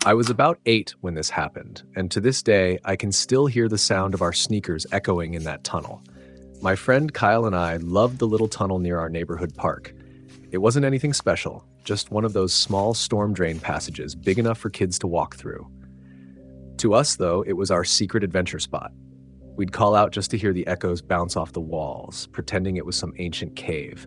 I was about 8 when this happened, and to this day, I can still hear the sound of our sneakers echoing in that tunnel. My friend Kyle and I loved the little tunnel near our neighborhood park. It wasn't anything special, just one of those small storm drain passages big enough for kids to walk through. To us, though, it was our secret adventure spot. We'd call out just to hear the echoes bounce off the walls, pretending it was some ancient cave.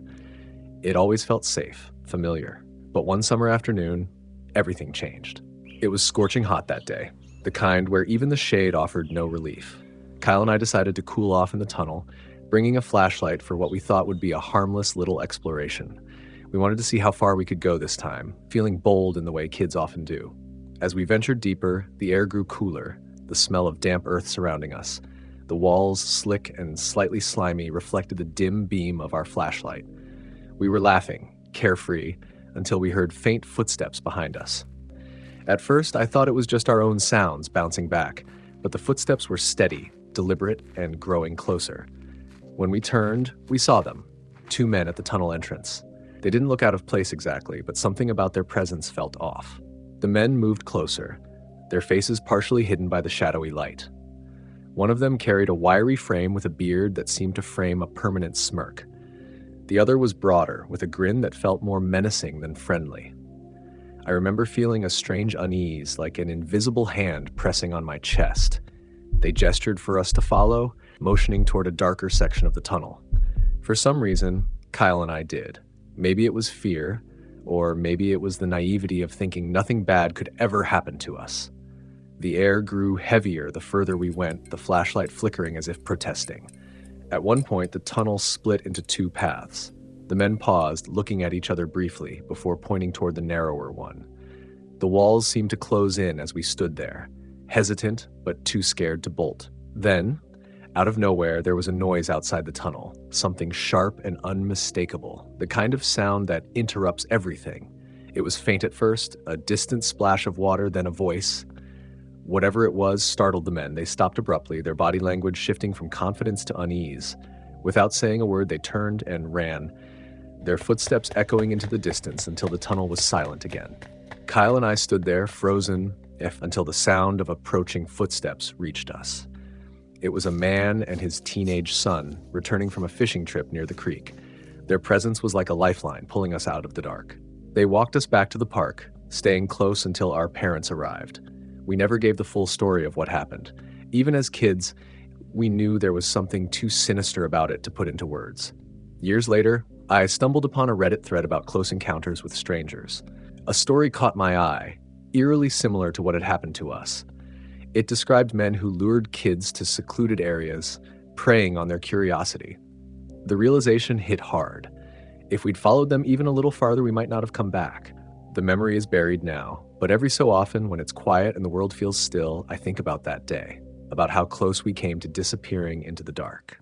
It always felt safe, familiar. But one summer afternoon, everything changed. It was scorching hot that day, the kind where even the shade offered no relief. Kyle and I decided to cool off in the tunnel, bringing a flashlight for what we thought would be a harmless little exploration. We wanted to see how far we could go this time, feeling bold in the way kids often do. As we ventured deeper, the air grew cooler, the smell of damp earth surrounding us. The walls, slick and slightly slimy, reflected the dim beam of our flashlight. We were laughing, carefree, until we heard faint footsteps behind us. At first, I thought it was just our own sounds bouncing back, but the footsteps were steady, deliberate, and growing closer. When we turned, we saw them, 2 men at the tunnel entrance. They didn't look out of place exactly, but something about their presence felt off. The men moved closer, their faces partially hidden by the shadowy light. One of them carried a wiry frame with a beard that seemed to frame a permanent smirk. The other was broader, with a grin that felt more menacing than friendly. I remember feeling a strange unease, like an invisible hand pressing on my chest. They gestured for us to follow, motioning toward a darker section of the tunnel. For some reason, Kyle and I did. Maybe it was fear, or maybe it was the naivety of thinking nothing bad could ever happen to us. The air grew heavier the further we went, the flashlight flickering as if protesting. At one point, the tunnel split into 2 paths. The men paused, looking at each other briefly, before pointing toward the narrower one. The walls seemed to close in as we stood there, hesitant but too scared to bolt. Then, out of nowhere, there was a noise outside the tunnel, something sharp and unmistakable, the kind of sound that interrupts everything. It was faint at first, a distant splash of water, then a voice. Whatever it was startled the men. They stopped abruptly, their body language shifting from confidence to unease. Without saying a word, they turned and ran, their footsteps echoing into the distance until the tunnel was silent again. Kyle and I stood there, frozen, until the sound of approaching footsteps reached us. It was a man and his teenage son, returning from a fishing trip near the creek. Their presence was like a lifeline, pulling us out of the dark. They walked us back to the park, staying close until our parents arrived. We never gave the full story of what happened. Even as kids, we knew there was something too sinister about it to put into words. Years later, I stumbled upon a Reddit thread about close encounters with strangers. A story caught my eye, eerily similar to what had happened to us. It described men who lured kids to secluded areas, preying on their curiosity. The realization hit hard. If we'd followed them even a little farther, we might not have come back. The memory is buried now, but every so often, when it's quiet and the world feels still, I think about that day, about how close we came to disappearing into the dark.